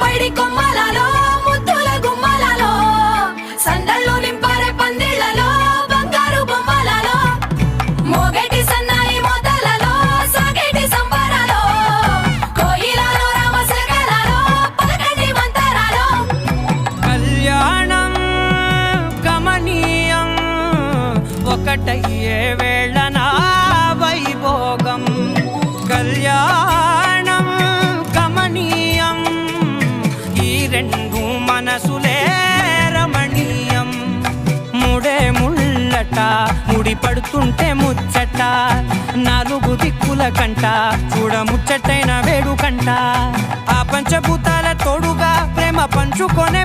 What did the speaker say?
పైడి కొమ్మలలో ముద్దుల గుమ్మలలో సందళ్ళు నింపారే పందిళ్లలో బంగారు బొమ్మలలో మోగేటి సన్నాయి మోతలలో సాగేటి సంబరాలో కోయిలలో రామశకలలో పలకండి మంతరాలో కళ్యాణం గమనీయం ఒకటయ్యే వేళ నా వైభోగం కళ్యాణం గమనీయం ఈ రెండు మనసులే రమణీయం ముడే ముళ్ళట ముడి పడుతుంటే ముచ్చట నాలుగు దిక్కుల కంట చూడ ముచ్చటైన వేడుకంట ఆ పంచభూతాల తోడుగా ప్రేమ పంచుకొనే